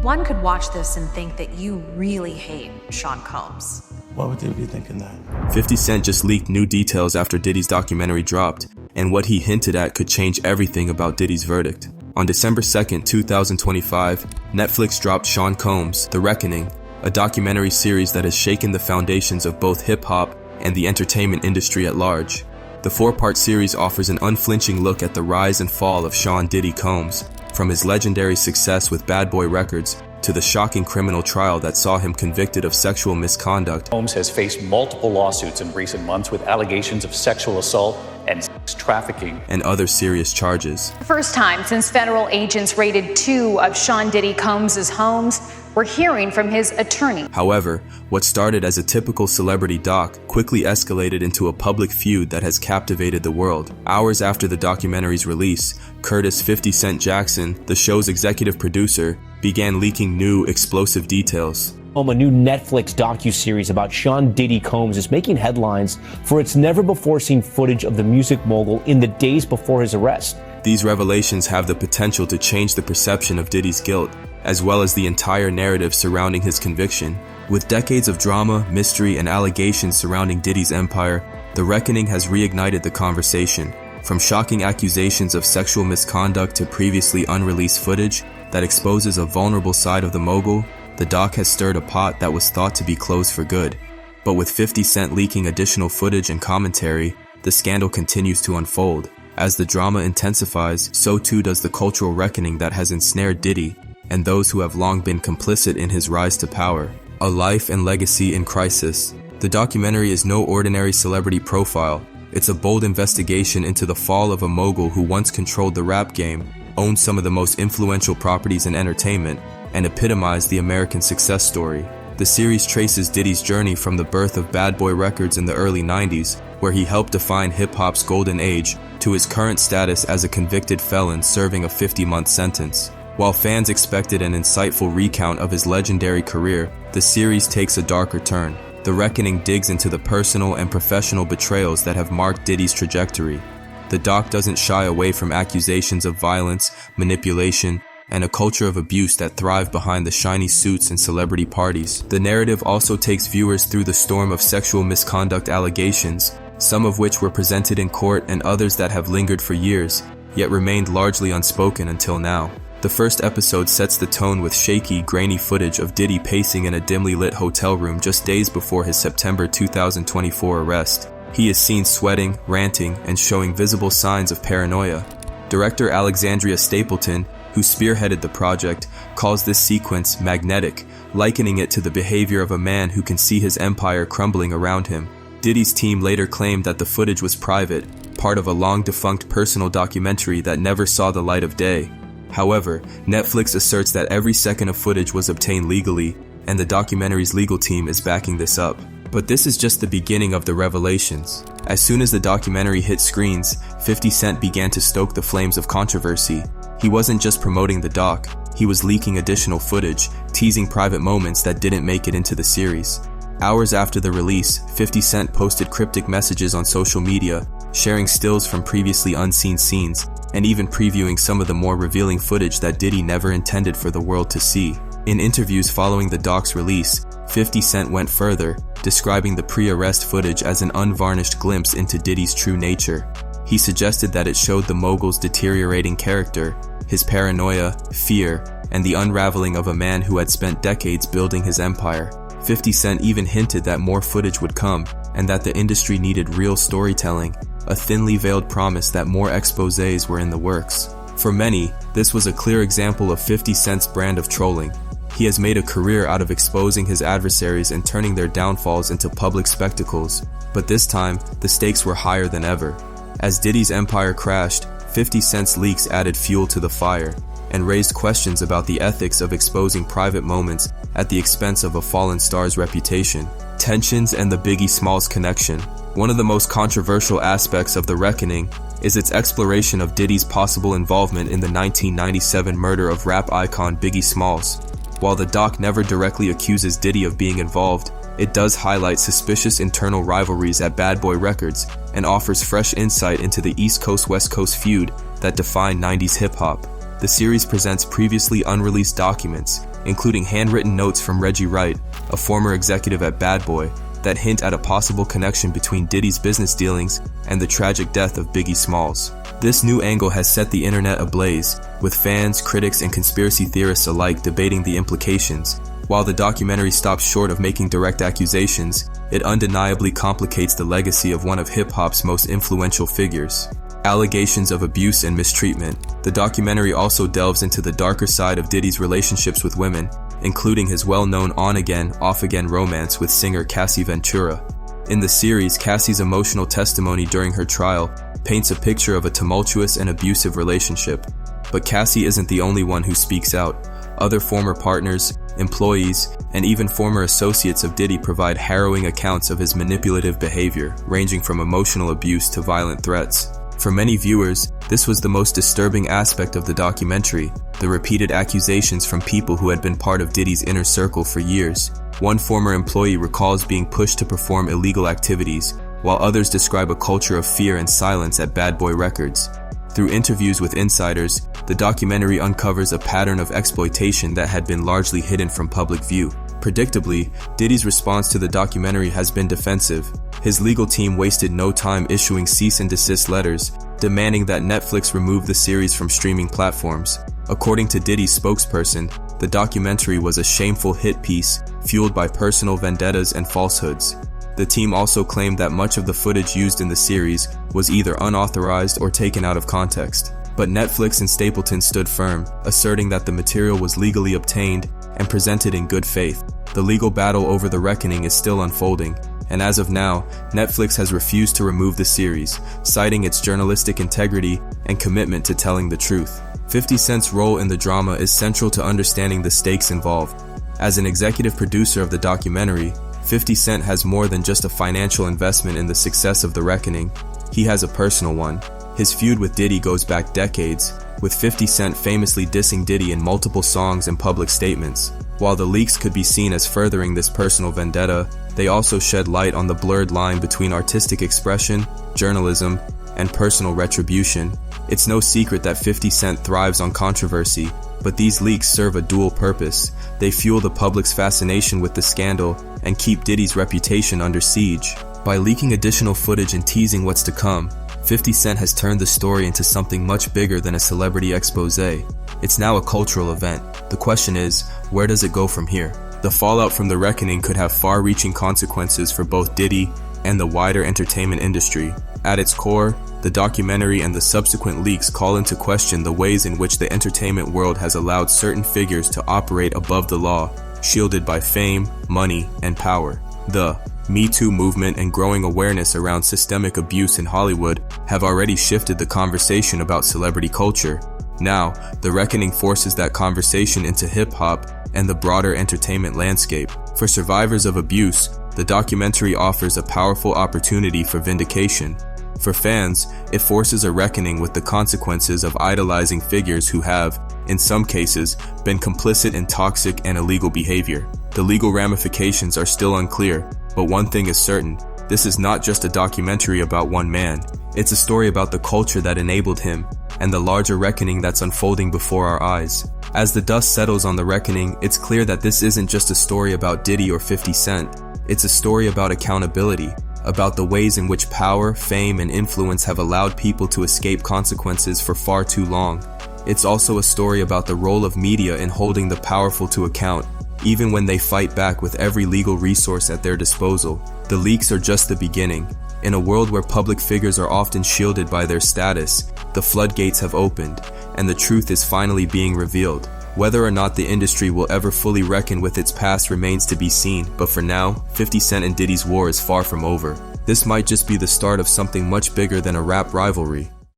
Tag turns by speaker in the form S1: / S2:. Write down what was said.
S1: One could watch this and think that you really hate Sean Combs.
S2: Why would they be thinking that?
S3: 50 Cent just leaked new details after Diddy's documentary dropped, and what he hinted at could change everything about Diddy's verdict. On December 2nd, 2025, Netflix dropped Sean Combs' The Reckoning, a documentary series that has shaken the foundations of both hip-hop and the entertainment industry at large. The 4-part series offers an unflinching look at the rise and fall of Sean Diddy Combs, from his legendary success with Bad Boy Records to the shocking criminal trial that saw him convicted of sexual misconduct.
S4: Combs has faced multiple lawsuits in recent months with allegations of sexual assault and sex trafficking
S3: and other serious charges.
S5: First time since federal agents raided 2 of Sean Diddy Combs' homes. We're hearing from his attorney.
S3: However, what started as a typical celebrity doc quickly escalated into a public feud that has captivated the world. Hours after the documentary's release, Curtis 50 Cent Jackson, the show's executive producer, began leaking new, explosive details.
S6: A new Netflix docuseries about Sean Diddy Combs is making headlines for its never-before-seen footage of the music mogul in the days before his arrest.
S3: These revelations have the potential to change the perception of Diddy's guilt, as well as the entire narrative surrounding his conviction. With decades of drama, mystery, and allegations surrounding Diddy's empire, The Reckoning has reignited the conversation. From shocking accusations of sexual misconduct to previously unreleased footage that exposes a vulnerable side of the mogul, the doc has stirred a pot that was thought to be closed for good. But with 50 Cent leaking additional footage and commentary, the scandal continues to unfold. As the drama intensifies, so too does the cultural reckoning that has ensnared Diddy and those who have long been complicit in his rise to power. A life and legacy in crisis. The documentary is no ordinary celebrity profile. It's a bold investigation into the fall of a mogul who once controlled the rap game, owned some of the most influential properties in entertainment, and epitomized the American success story. The series traces Diddy's journey from the birth of Bad Boy Records in the early 90s, where he helped define hip-hop's golden age, to his current status as a convicted felon serving a 50-month sentence. While fans expected an insightful recount of his legendary career, the series takes a darker turn. The Reckoning digs into the personal and professional betrayals that have marked Diddy's trajectory. The doc doesn't shy away from accusations of violence, manipulation, and a culture of abuse that thrive behind the shiny suits and celebrity parties. The narrative also takes viewers through the storm of sexual misconduct allegations, some of which were presented in court and others that have lingered for years, yet remained largely unspoken until now. The first episode sets the tone with shaky, grainy footage of Diddy pacing in a dimly lit hotel room just days before his September 2024 arrest. He is seen sweating, ranting, and showing visible signs of paranoia. Director Alexandria Stapleton, who spearheaded the project, calls this sequence magnetic, likening it to the behavior of a man who can see his empire crumbling around him. Diddy's team later claimed that the footage was private, part of a long-defunct personal documentary that never saw the light of day. However, Netflix asserts that every second of footage was obtained legally, and the documentary's legal team is backing this up. But this is just the beginning of the revelations. As soon as the documentary hit screens, 50 Cent began to stoke the flames of controversy. He wasn't just promoting the doc, he was leaking additional footage, teasing private moments that didn't make it into the series. Hours after the release, 50 Cent posted cryptic messages on social media, sharing stills from previously unseen scenes, and even previewing some of the more revealing footage that Diddy never intended for the world to see. In interviews following the doc's release, 50 Cent went further, describing the pre-arrest footage as an unvarnished glimpse into Diddy's true nature. He suggested that it showed the mogul's deteriorating character, his paranoia, fear, and the unraveling of a man who had spent decades building his empire. 50 Cent even hinted that more footage would come, and that the industry needed real storytelling, a thinly veiled promise that more exposés were in the works. For many, this was a clear example of 50 Cent's brand of trolling. He has made a career out of exposing his adversaries and turning their downfalls into public spectacles, but this time, the stakes were higher than ever. As Diddy's empire crashed, 50 Cent's leaks added fuel to the fire, and raised questions about the ethics of exposing private moments at the expense of a fallen star's reputation. Tensions and the Biggie Smalls connection. One of the most controversial aspects of The Reckoning is its exploration of Diddy's possible involvement in the 1997 murder of rap icon Biggie Smalls. While the doc never directly accuses Diddy of being involved, it does highlight suspicious internal rivalries at Bad Boy Records and offers fresh insight into the East Coast-West Coast feud that defined 90s hip-hop. The series presents previously unreleased documents, including handwritten notes from Reggie Wright, a former executive at Bad Boy, that hint at a possible connection between Diddy's business dealings and the tragic death of Biggie Smalls. This new angle has set the internet ablaze, with fans, critics, and conspiracy theorists alike debating the implications. While the documentary stops short of making direct accusations, it undeniably complicates the legacy of one of hip-hop's most influential figures. Allegations of abuse and mistreatment. The documentary also delves into the darker side of Diddy's relationships with women, including his well-known on-again, off-again romance with singer Cassie Ventura. In the series, Cassie's emotional testimony during her trial paints a picture of a tumultuous and abusive relationship. But Cassie isn't the only one who speaks out. Other former partners, employees, and even former associates of Diddy provide harrowing accounts of his manipulative behavior, ranging from emotional abuse to violent threats. For many viewers, this was the most disturbing aspect of the documentary, the repeated accusations from people who had been part of Diddy's inner circle for years. One former employee recalls being pushed to perform illegal activities, while others describe a culture of fear and silence at Bad Boy Records. Through interviews with insiders, the documentary uncovers a pattern of exploitation that had been largely hidden from public view. Predictably, Diddy's response to the documentary has been defensive. His legal team wasted no time issuing cease and desist letters, demanding that Netflix remove the series from streaming platforms. According to Diddy's spokesperson, the documentary was a shameful hit piece, fueled by personal vendettas and falsehoods. The team also claimed that much of the footage used in the series was either unauthorized or taken out of context. But Netflix and Stapleton stood firm, asserting that the material was legally obtained and presented in good faith. The legal battle over The Reckoning is still unfolding, and as of now, Netflix has refused to remove the series, citing its journalistic integrity and commitment to telling the truth. 50 Cent's role in the drama is central to understanding the stakes involved. As an executive producer of the documentary, 50 Cent has more than just a financial investment in the success of The Reckoning. He has a personal one. His feud with Diddy goes back decades, with 50 Cent famously dissing Diddy in multiple songs and public statements. While the leaks could be seen as furthering this personal vendetta, they also shed light on the blurred line between artistic expression, journalism, and personal retribution. It's no secret that 50 Cent thrives on controversy, but these leaks serve a dual purpose. They fuel the public's fascination with the scandal and keep Diddy's reputation under siege. By leaking additional footage and teasing what's to come, 50 Cent has turned the story into something much bigger than a celebrity expose. It's now a cultural event. The question is, where does it go from here? The fallout from The Reckoning could have far-reaching consequences for both Diddy and the wider entertainment industry. At its core, the documentary and the subsequent leaks call into question the ways in which the entertainment world has allowed certain figures to operate above the law, shielded by fame, money, and power. The Me Too movement and growing awareness around systemic abuse in Hollywood have already shifted the conversation about celebrity culture. Now, The Reckoning forces that conversation into hip-hop and the broader entertainment landscape. For survivors of abuse, the documentary offers a powerful opportunity for vindication. For fans, it forces a reckoning with the consequences of idolizing figures who have, in some cases, been complicit in toxic and illegal behavior. The legal ramifications are still unclear, but one thing is certain: this is not just a documentary about one man. It's a story about the culture that enabled him, and the larger reckoning that's unfolding before our eyes. As the dust settles on The Reckoning, it's clear that this isn't just a story about Diddy or 50 Cent. It's a story about accountability, about the ways in which power, fame, and influence have allowed people to escape consequences for far too long. It's also a story about the role of media in holding the powerful to account, even when they fight back with every legal resource at their disposal. The leaks are just the beginning. In a world where public figures are often shielded by their status, the floodgates have opened, and the truth is finally being revealed. Whether or not the industry will ever fully reckon with its past remains to be seen, but for now, 50 Cent and Diddy's war is far from over. This might just be the start of something much bigger than a rap rivalry.